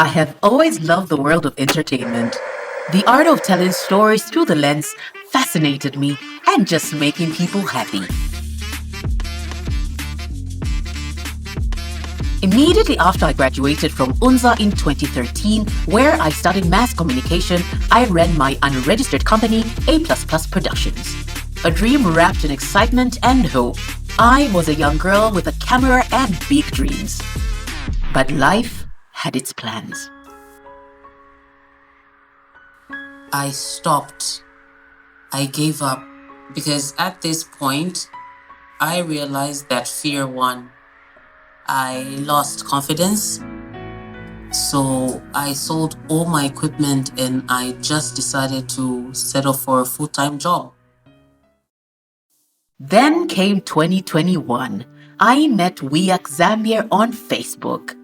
I have always loved the world of entertainment. The art of telling stories through the lens fascinated me and just making people happy. Immediately after I graduated from UNZA in 2013, where I studied mass communication, I ran my unregistered company, A++ Productions. A dream wrapped in excitement and hope. I was a young girl with a camera and big dreams. But life had its plans. I stopped. I gave up because at this point, I realized that fear won. I lost confidence. So I sold all my equipment and I just decided to settle for a full-time job. Then came 2021. I met WEAC Zambia on Facebook.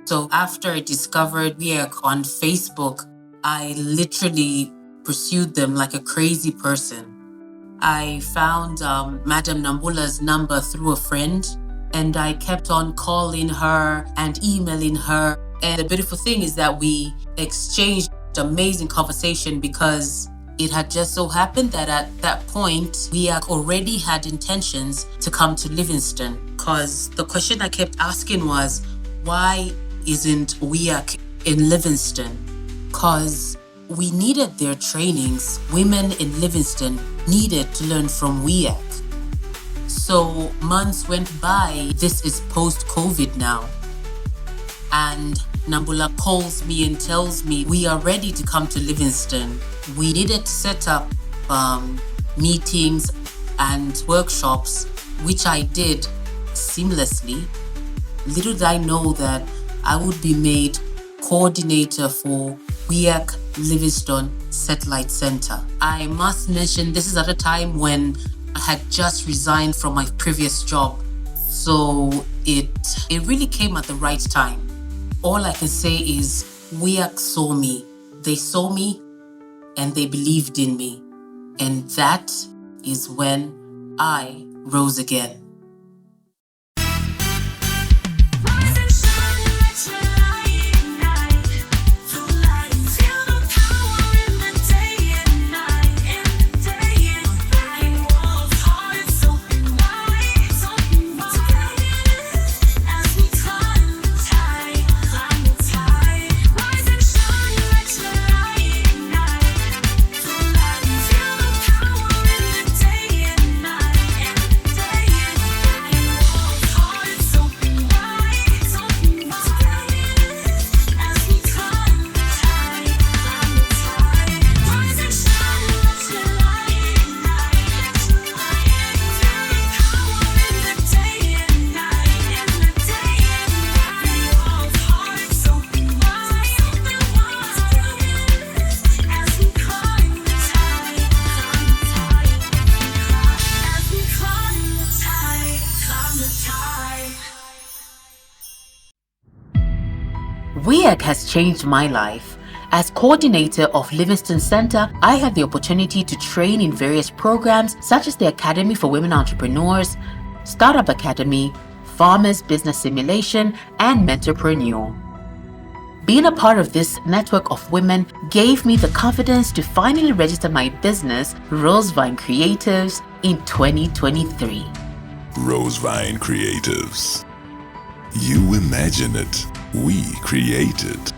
So after I discovered WEAC on Facebook, I literally pursued them like a crazy person. I found Madam Nambula's number through a friend, and I kept on calling her and emailing her. And the beautiful thing is that we exchanged amazing conversation because it had just so happened that at that point, we already had intentions to come to Livingston. Because the question I kept asking was, why isn't WEAC in Livingston? Because we needed their trainings. Women in Livingston needed to learn from WEAC. So months went by. This is post-COVID now. And Nambula calls me and tells me we are ready to come to Livingston. We needed to set up meetings and workshops, which I did seamlessly. Little did I know that I would be made coordinator for WEAC Livingston Satellite Center. I must mention this is at a time when I had just resigned from my previous job. So it really came at the right time. All I can say is WEAC saw me. They saw me and they believed in me. And that is when I rose again. WEAC has changed my life. As coordinator of Livingston Center, I had the opportunity to train in various programs such as the Academy for Women Entrepreneurs, Startup Academy, Farmers Business Simulation, and Mentorpreneur. Being a part of this network of women gave me the confidence to finally register my business, Rosevine Creatives, in 2023. Rosevine Creatives. You imagine it. We create it.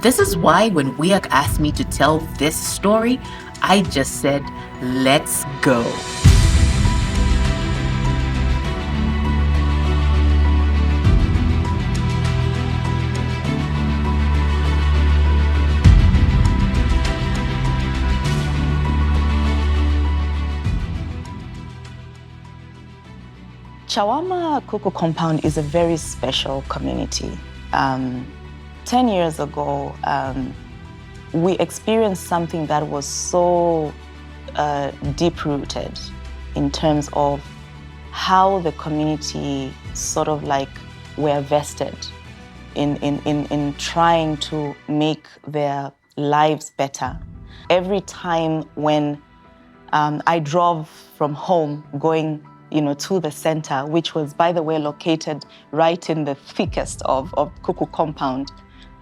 This is why when WEAC asked me to tell this story, I just said, let's go. Chawama Cocoa Compound is a very special community. 10 years ago, we experienced something that was so deep-rooted in terms of how the community sort of like were vested in trying to make their lives better. Every time when I drove from home going to the center, which was, by the way, located right in the thickest of Kuku compound,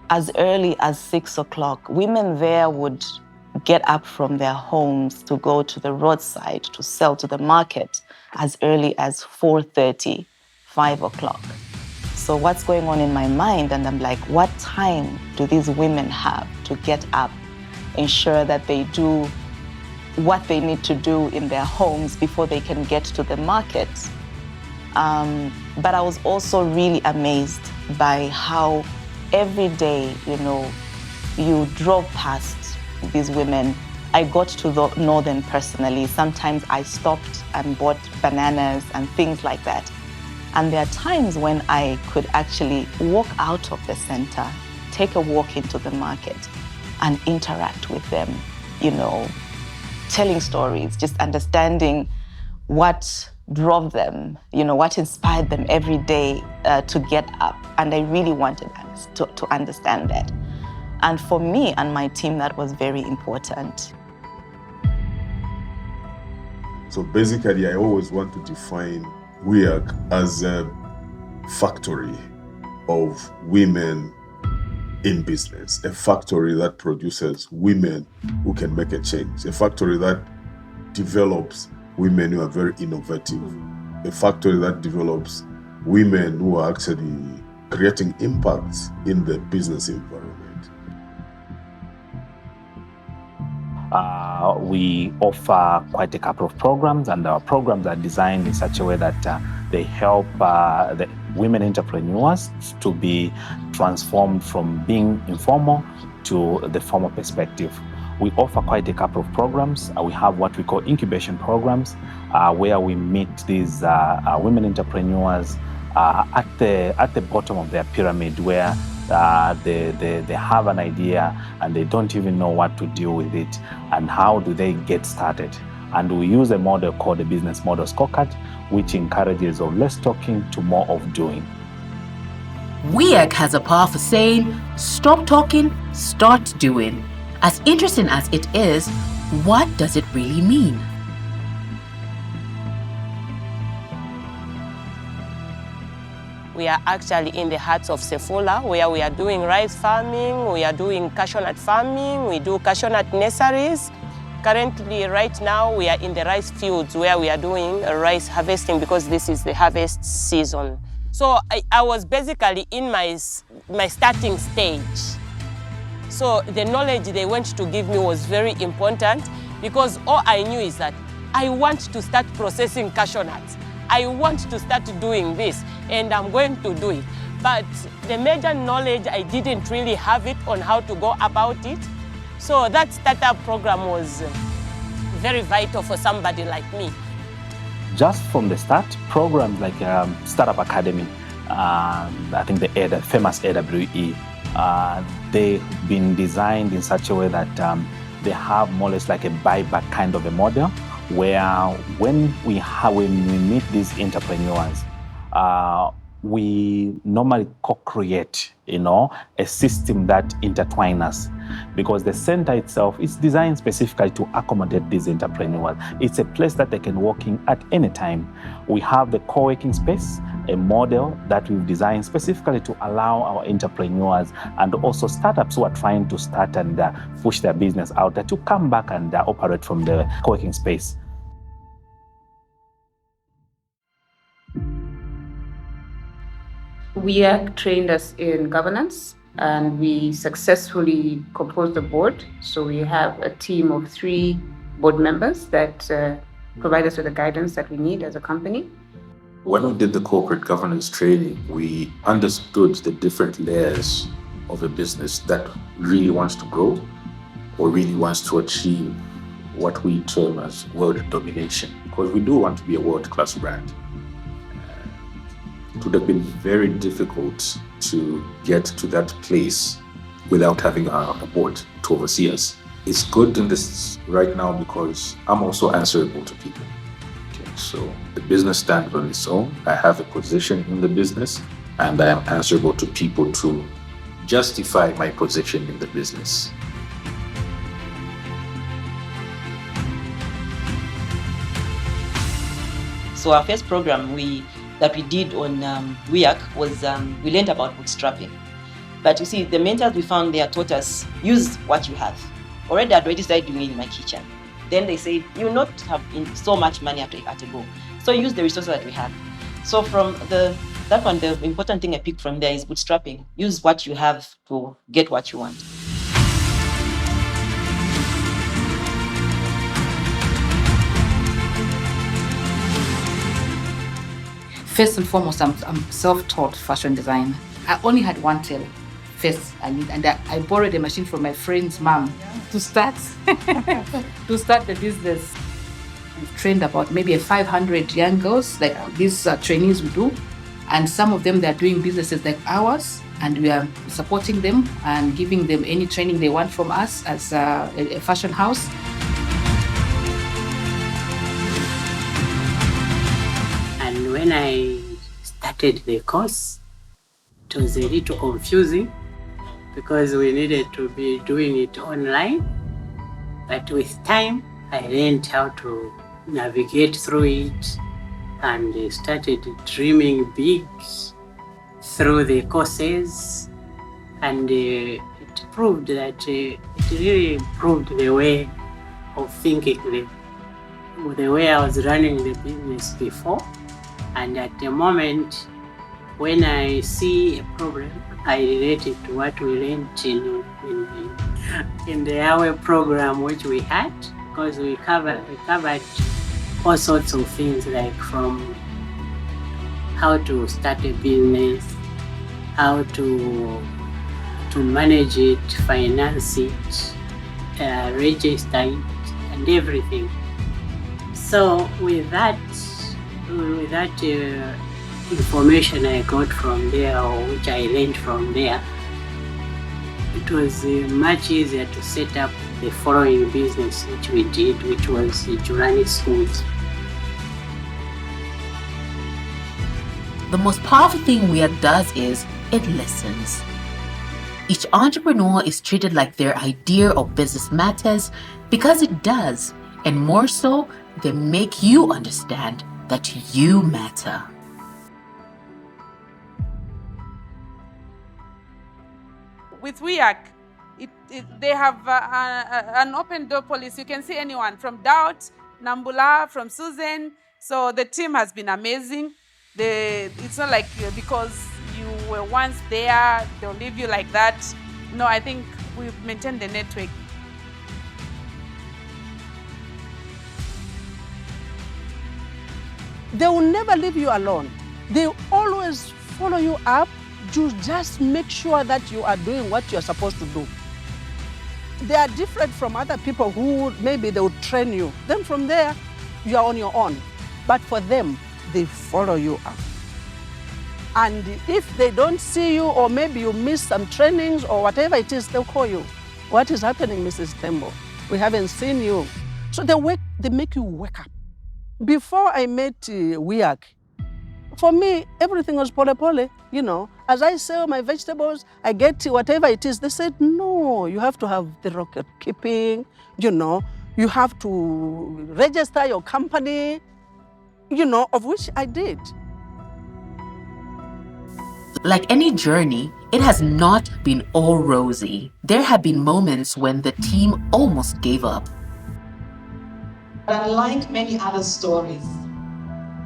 as early as 6 o'clock. Women there would get up from their homes to go to the roadside to sell to the market as early as 4:30, 5 o'clock. So what's going on in my mind? And I'm like, what time do these women have to get up, ensure that they do what they need to do in their homes before they can get to the market? But I was also really amazed by how every day, you drove past these women. I got to know them personally. Sometimes I stopped and bought bananas and things like that. And there are times when I could actually walk out of the center, take a walk into the market and interact with them, telling stories, just understanding what drove them, what inspired them every day to get up. And I really wanted to understand that. And for me and my team, that was very important. So basically, I always want to define WEAC as a factory of women in business, a factory that produces women who can make a change, a factory that develops women who are very innovative, a factory that develops women who are actually creating impacts in the business environment. We offer quite a couple of programs, and our programs are designed in such a way that they help the women entrepreneurs to be transformed from being informal to the formal perspective. We offer quite a couple of programs. We have what we call incubation programs, where we meet these women entrepreneurs at the bottom of their pyramid, where they have an idea and they don't even know what to do with it, and how do they get started. And we use a model called the business model scorecard, which encourages of less talking to more of doing. WEAC has a powerful saying, stop talking, start doing. As interesting as it is, what does it really mean? We are actually in the heart of Sefula, where we are doing rice farming, we are doing cashew nut farming, we do cashew nut nurseries. Currently, right now, we are in the rice fields where we are doing rice harvesting because this is the harvest season. So I was basically in my starting stage. So the knowledge they went to give me was very important, because all I knew is that I want to start processing cashew nuts. I want to start doing this, and I'm going to do it. But the major knowledge, I didn't really have it on how to go about it. So that startup program was very vital for somebody like me. Just from the start, programs like Startup Academy, I think the famous AWE, they've been designed in such a way that they have more or less like a buyback kind of a model, where when we meet these entrepreneurs, we normally co-create, a system that intertwines us, because the center itself is designed specifically to accommodate these entrepreneurs. It's a place that they can walk in at any time. We have the co-working space, a model that we've designed specifically to allow our entrepreneurs and also startups who are trying to start and push their business out there to come back and operate from the co-working space. WEAC trained us in governance, and we successfully composed the board. So we have a team of 3 board members that provide us with the guidance that we need as a company. When we did the corporate governance training, we understood the different layers of a business that really wants to grow or really wants to achieve what we term as world domination, because we do want to be a world-class brand. It would have been very difficult to get to that place without having a board to oversee us. It's good in this right now because I'm also answerable to people. Okay, so the business stands on its own. I have a position in the business, and I am answerable to people to justify my position in the business. So So our first program that we did on WEAC was we learned about bootstrapping. But you see, the mentors we found there taught us, use what you have. I'd already started doing it in my kitchen. Then they said, you will not have so much money at a go. So use the resources that we have. So from that one, the important thing I picked from there is bootstrapping. Use what you have to get what you want. First and foremost, I'm self-taught fashion designer. I only had one tailor. First, I borrowed a machine from my friend's mom to start the business. We've trained about maybe 500 young girls, like these trainees we do, and some of them, they're doing businesses like ours, and we are supporting them and giving them any training they want from us as a fashion house. And when I started the course, it was a little confusing because we needed to be doing it online. But with time, I learned how to navigate through it and started dreaming big through the courses. And it proved that it really improved the way of thinking, the way I was running the business before. And at the moment, when I see a problem, I relate it to what we learned in the hour program which we had, because we covered all sorts of things, like from how to start a business, how to manage it, finance it, register it, and everything. So with that information I got from there, or which I learned from there, it was much easier to set up the following business which we did, which was Julani Schools. The most powerful thing WEAC does is it listens. Each entrepreneur is treated like their idea or business matters because it does, and more so, they make you understand that you matter. With WEAC, they have an open door policy. You can see anyone from Doubt, Nambula, from Susan. So the team has been amazing. It's not like because you were once there, they'll leave you like that. No, I think we've maintained the network. They will never leave you alone. They always follow you up to just make sure that you are doing what you're supposed to do. They are different from other people who maybe they will train you. Then from there, you are on your own. But for them, they follow you up. And if they don't see you, or maybe you miss some trainings or whatever it is, they'll call you. What is happening, Mrs. Tembo? We haven't seen you. So they make you wake up. Before I met WEAC, for me, everything was pole-pole, you know. As I sell my vegetables, I get whatever it is. They said, no, you have to have the record keeping, you know. You have to register your company, you know, of which I did. Like any journey, it has not been all rosy. There have been moments when the team almost gave up. But unlike many other stories,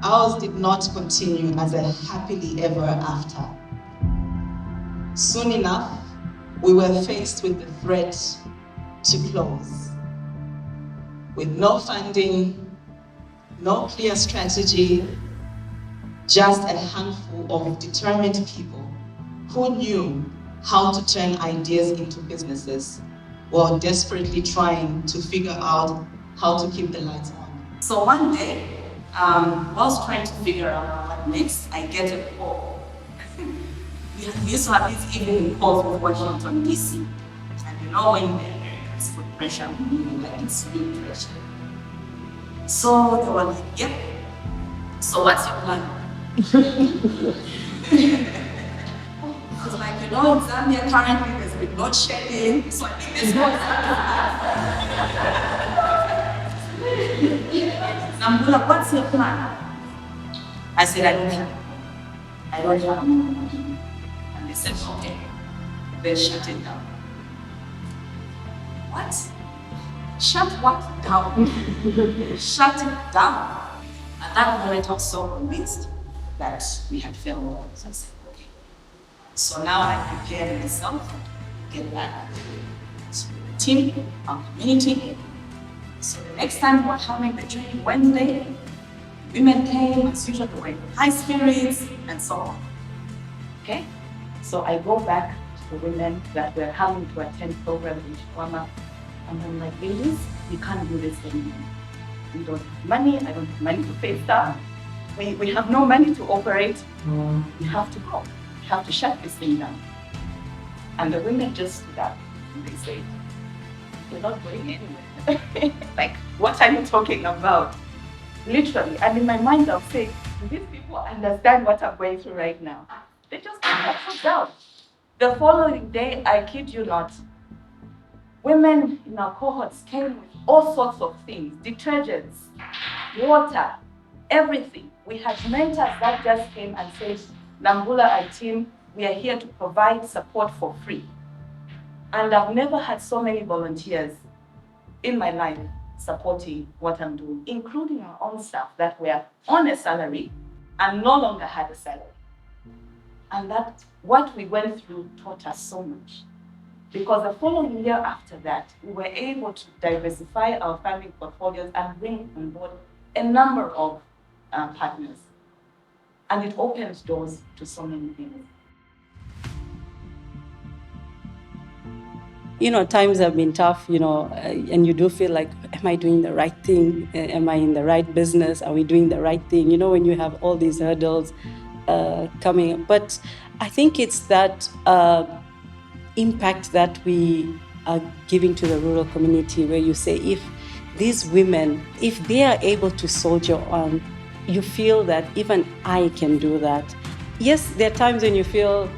ours did not continue as a happily ever after. Soon enough, we were faced with the threat to close. With no funding, no clear strategy, just a handful of determined people who knew how to turn ideas into businesses while desperately trying to figure out how to keep the lights on. So one day, whilst trying to figure out what next, I get a call. We used to have these evening calls with Washington, D.C. And you know when the Americans put pressure on you, like it's real pressure. So they were like, yep. So what's your plan? I was like, you know, in Zambia currently there's been load shedding, so I think this one Nambula, what's your plan? I said, I don't have money. And they said, okay, then shut it down. What? Shut what down? Shut it down. At that moment, I was so convinced that we had failed. So I said, okay. So now I prepared myself to get back to the team, our community. So the next time we're having the training Wednesday, women came, as usual, they were in high spirits, and so on. Okay? So I go back to the women that were having to attend programs in Chikwama, and I'm like, ladies, you can't do this anymore. We don't have money, I don't have money to pay staff. We have no money to operate. We have to go. We have to shut this thing down. And the women just stood up and they said, we're not going anywhere. Like, what are you talking about? Literally. And in my mind, I'll say, these people understand what I'm going through right now. They just put their foot down. The following day, I kid you not, women in our cohorts came with all sorts of things, detergents, water, everything. We had mentors that just came and said, Nambula and team, we are here to provide support for free. And I've never had so many volunteers in my life supporting what I'm doing, including our own staff that were on a salary and no longer had a salary. And that, what we went through taught us so much. Because the following year after that, we were able to diversify our funding portfolios and bring on board a number of partners. And it opens doors to so many things. Times have been tough, and you do feel like, am I doing the right thing? Am I in the right business? Are we doing the right thing? When you have all these hurdles coming. But I think it's that impact that we are giving to the rural community, where you say, if these women, if they are able to soldier on, you feel that even I can do that. Yes, there are times when you feel,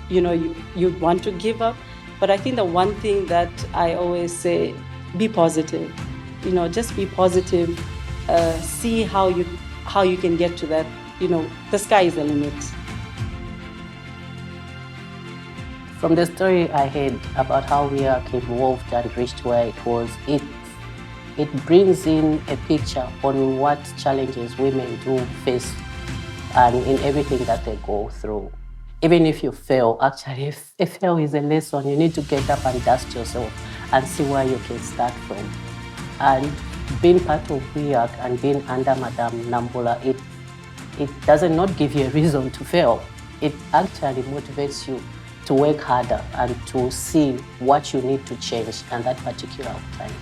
you want to give up, but I think the one thing that I always say, be positive. Just be positive. See how you can get to that. The sky is the limit. From the story I heard about how WEAC evolved and reached where it was, it brings in a picture on what challenges women do face and in everything that they go through. Even if you fail, actually, if a fail is a lesson, you need to get up and dust yourself and see where you can start from. And being part of WEAC and being under Madam Nambula, it doesn't not give you a reason to fail. It actually motivates you to work harder and to see what you need to change at that particular time.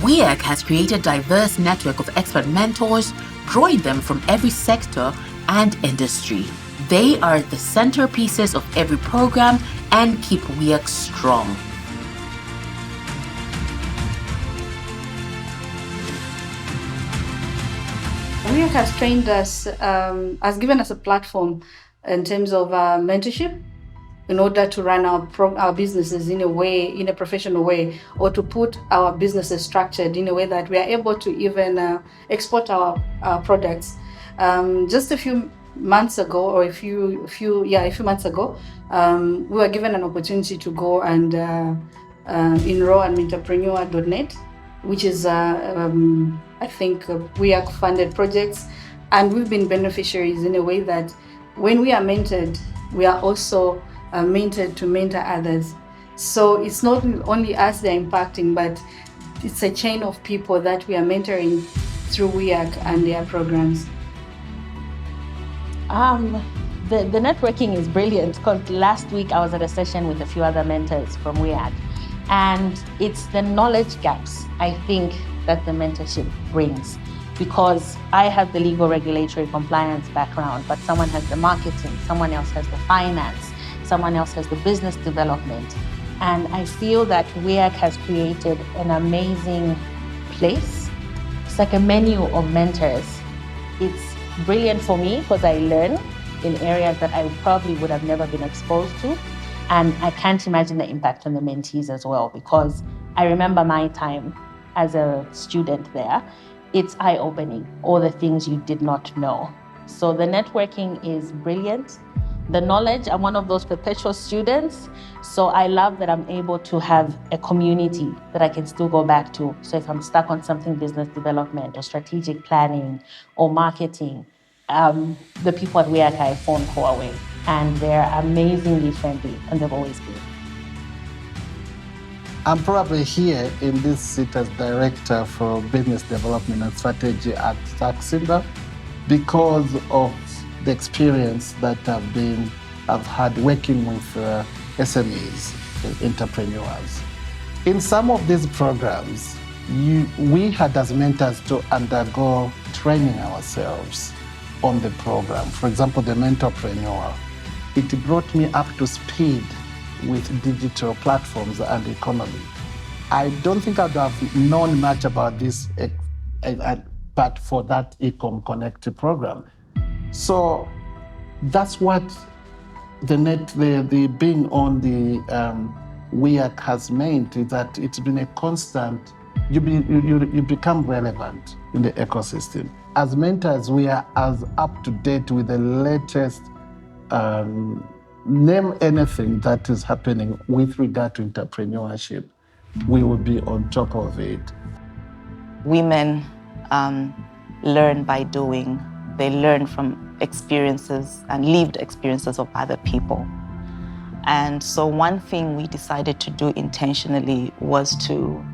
WEAC has created a diverse network of expert mentors, drawing them from every sector and industry. They are the centerpieces of every program and keep WEAC strong. WEAC has trained us, has given us a platform in terms of mentorship, in order to run our businesses in a professional way, or to put our businesses structured in a way that we are able to even export our products. Just a few months ago, or a few months ago, we were given an opportunity to go and enroll on entrepreneur.net, which is I think WEAC funded projects, and we've been beneficiaries in a way that when we are mentored, we are also mentored to mentor others. So it's not only us they're impacting, but it's a chain of people that we are mentoring through WEAC and their programs. The networking is brilliant, because last week I was at a session with a few other mentors from WEAC, and it's the knowledge gaps, I think, that the mentorship brings. Because I have the legal regulatory compliance background, but someone has the marketing, someone else has the finance, someone else has the business development. And I feel that WEAC has created an amazing place. It's like a menu of mentors. It's brilliant for me because I learn in areas that I probably would have never been exposed to. And I can't imagine the impact on the mentees as well, because I remember my time as a student there. it's eye-opening, all the things you did not know. So the networking is brilliant. The knowledge, I'm one of those perpetual students, so I love that I'm able to have a community that I can still go back to. So if I'm stuck on something business development or strategic planning or marketing, the people at WEAC I phone call away, and they're amazingly friendly, and they've always been. I'm probably here in this seat as Director for Business Development and Strategy at Saxinda because of the experience that I've had working with SMEs, entrepreneurs. In some of these programs, we had as mentors to undergo training ourselves on the program. For example, the Mentorpreneur. It brought me up to speed with digital platforms and economy. I don't think I'd have known much about this but for that Ecom Connect program. So that's what the being on the WEAC has meant, is that it's been a constant, you become relevant in the ecosystem. As mentors, we are as up to date with the latest name anything that is happening with regard to entrepreneurship. We will be on top of it. Women learn by doing. They learn from experiences and lived experiences of other people. And so one thing we decided to do intentionally was to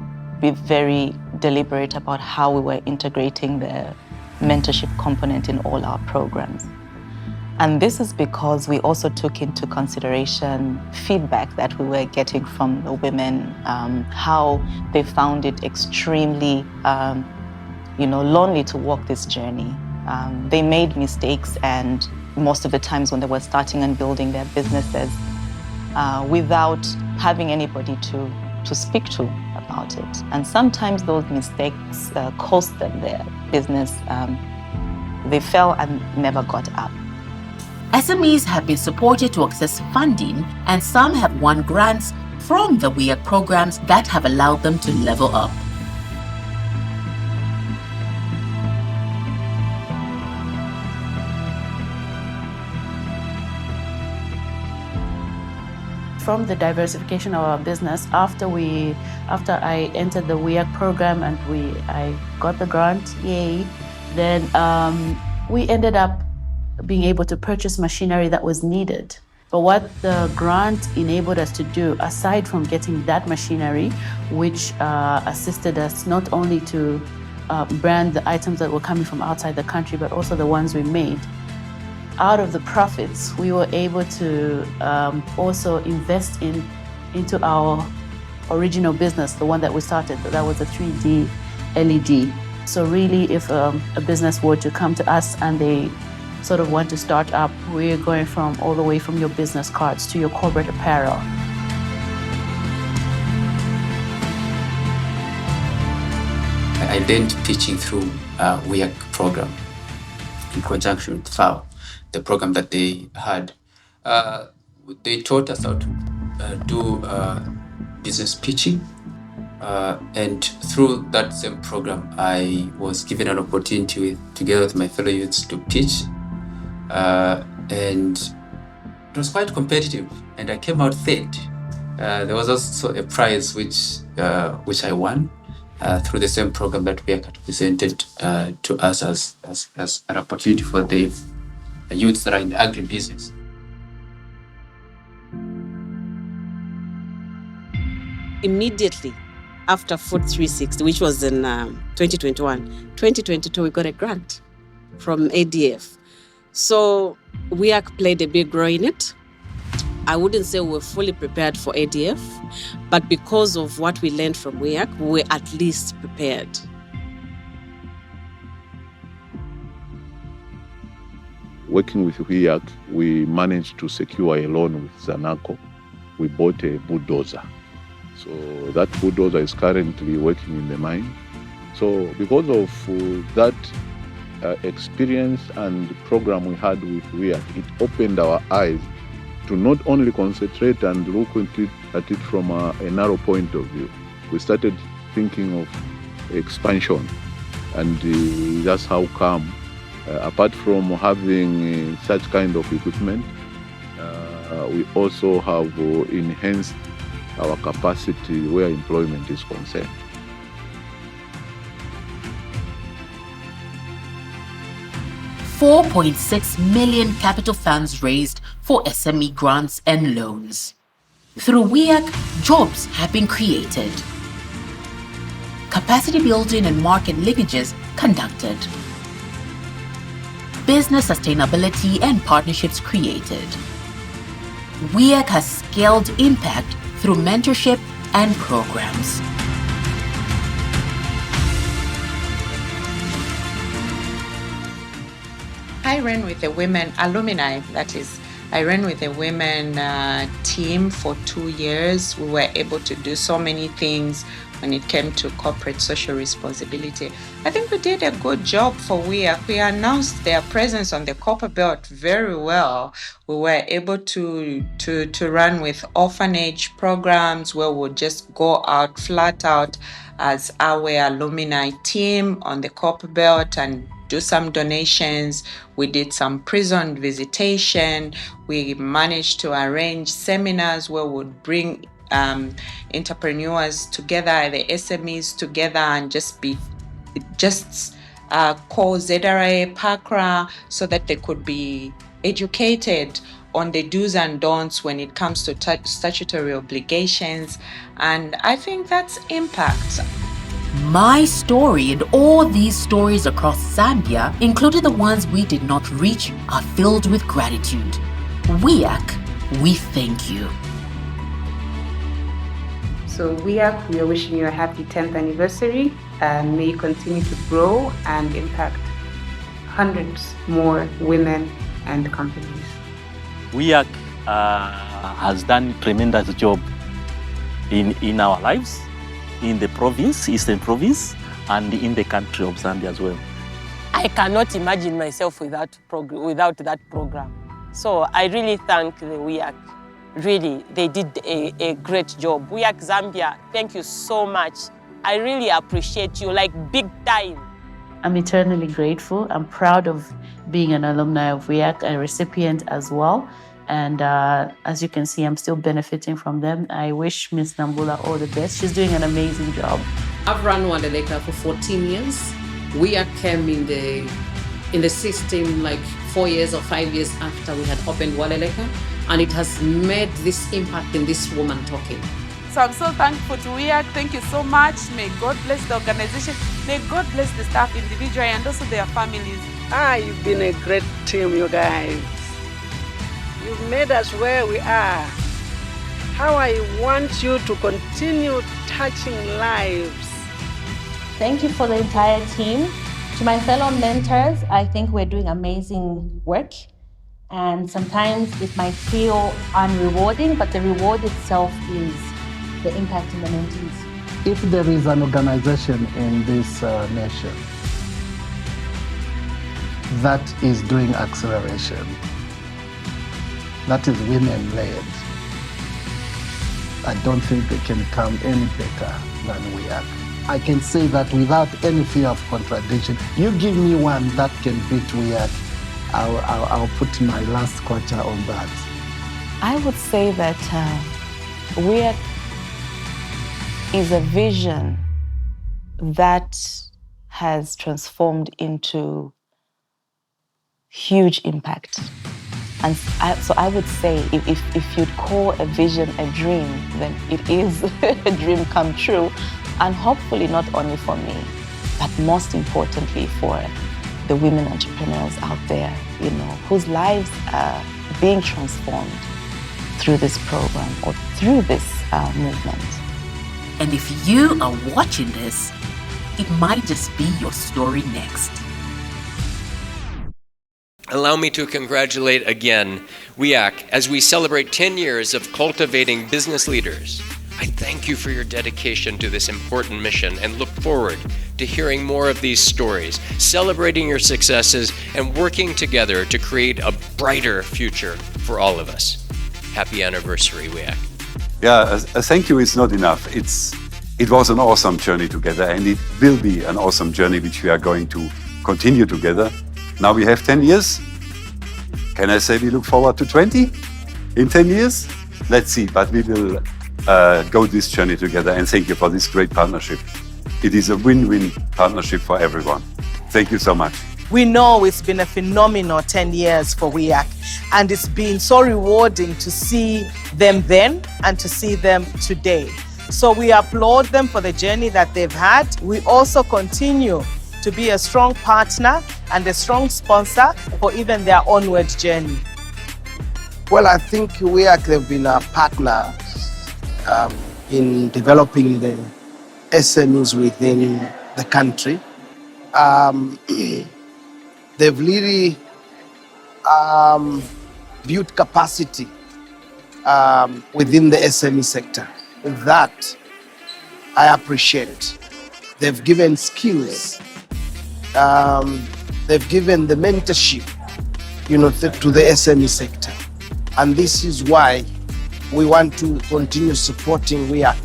be very deliberate about how we were integrating the mentorship component in all our programs. And this is because we also took into consideration feedback that we were getting from the women, how they found it extremely lonely to walk this journey. They made mistakes, and most of the times when they were starting and building their businesses, without having anybody to speak to about it. And sometimes those mistakes cost them their business. They fell and never got up. SMEs have been supported to access funding, and some have won grants from the WEAC programs that have allowed them to level up. From the diversification of our business, after I entered the WEAC program and I got the grant, yay, then we ended up being able to purchase machinery that was needed. But what the grant enabled us to do, aside from getting that machinery, which assisted us not only to brand the items that were coming from outside the country, but also the ones we made, out of the profits, we were able to also invest into our original business, the one that we started. That was a 3D LED. So really, if a business were to come to us and they sort of want to start up, we're going from all the way from your business cards to your corporate apparel. I learned pitching through WEAC program in conjunction with FAO, the program that they had. They taught us how to do business pitching. And through that same program, I was given an opportunity together with my fellow youths to pitch. And it was quite competitive, and I came out third. There was also a prize which I won through the same program that WEAC had presented to us as an opportunity for the youths that are in the agribusiness. Immediately after Food 360, which was in 2021, 2022, we got a grant from ADF. So WEAC played a big role in it. I wouldn't say we were fully prepared for ADF, but because of what we learned from WEAC, we were at least prepared. Working with WEAC, we managed to secure a loan with Zanaco. We bought a bulldozer. So that bulldozer is currently working in the mine. So because of that experience and program we had with WEAC, it opened our eyes to not only concentrate and look at it from a narrow point of view. We started thinking of expansion And that's how come, apart from having such kind of equipment, we also have enhanced our capacity where employment is concerned. $4.6 million capital funds raised for SME grants and loans. Through WEAC, jobs have been created. Capacity building and market linkages conducted. Business sustainability and partnerships created. WEAC has scaled impact through mentorship and programs. I ran with the women alumni, that is. I ran with the women team for 2 years. We were able to do so many things when it came to corporate social responsibility. I think we did a good job for WEAC. We announced their presence on the copper belt very well. We were able to run with orphanage programs where we'll just go out flat out as our alumni team on the copper belt and do some donations. We did some prison visitation. We managed to arrange seminars where we'd bring entrepreneurs together, the SMEs together, and just call ZRA, PACRA, so that they could be educated on the do's and don'ts when it comes to statutory obligations. And I think that's impact. My story and all these stories across Zambia, including the ones we did not reach, are filled with gratitude. WEAC, we thank you. So WEAC, we are wishing you a happy 10th anniversary, and may you continue to grow and impact hundreds more women and companies. WEAC has done a tremendous job in our lives, in the province, Eastern Province, and in the country of Zambia as well. I cannot imagine myself without that program. So I really thank the WEAC. Really, they did a great job. WEAC Zambia, thank you so much. I really appreciate you, like big time. I'm eternally grateful. I'm proud of being an alumni of WEAC, a recipient as well. And as you can see, I'm still benefiting from them. I wish Ms. Nambula all the best. She's doing an amazing job. I've run Wandeleka for 14 years. WEAC came in the system like 4 years or 5 years after we had opened Wandeleka, and it has made this impact in this woman talking. So I'm so thankful to WEAC. Thank you so much. May God bless the organization. May God bless the staff individually and also their families. You've been a great team, you guys. You've made us where we are. How I want you to continue touching lives. Thank you for the entire team. To my fellow mentors, I think we're doing amazing work. And sometimes it might feel unrewarding, but the reward itself is the impact in the mentees. If there is an organization in this nation that is doing acceleration, that is women-led, I don't think they can come any better than WEAC. I can say that without any fear of contradiction. You give me one that can beat WEAC, I'll put my last quarter on that. I would say that WEAC is a vision that has transformed into huge impact. And so I would say if you'd call a vision a dream, then it is a dream come true. And hopefully not only for me, but most importantly for the women entrepreneurs out there, whose lives are being transformed through this program or through this movement. And if you are watching this, it might just be your story next. Allow me to congratulate again WEAC as we celebrate 10 years of cultivating business leaders. I thank you for your dedication to this important mission and look forward to hearing more of these stories, celebrating your successes, and working together to create a brighter future for all of us. Happy anniversary, WEAC. Yeah, thank you is not enough. It was an awesome journey together, and it will be an awesome journey which we are going to continue together. Now we have 10 years. Can I say we look forward to 20 in 10 years? Let's see, but we will go this journey together, and thank you for this great partnership. It is a win-win partnership for everyone. Thank you so much. We know it's been a phenomenal 10 years for WEAC, and it's been so rewarding to see them then and to see them today. So we applaud them for the journey that they've had. We also continue to be a strong partner and a strong sponsor for even their onward journey. Well, I think WEAC have been a partner in developing the SMEs within the country. They've really built capacity within the SME sector. That I appreciate. They've given skills. They've given the mentorship, to the SME sector. And this is why we want to continue supporting WEAC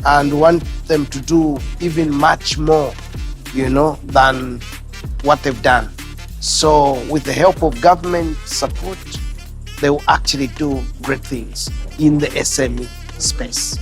and want them to do even much more, than what they've done. So with the help of government support, they will actually do great things in the SME space.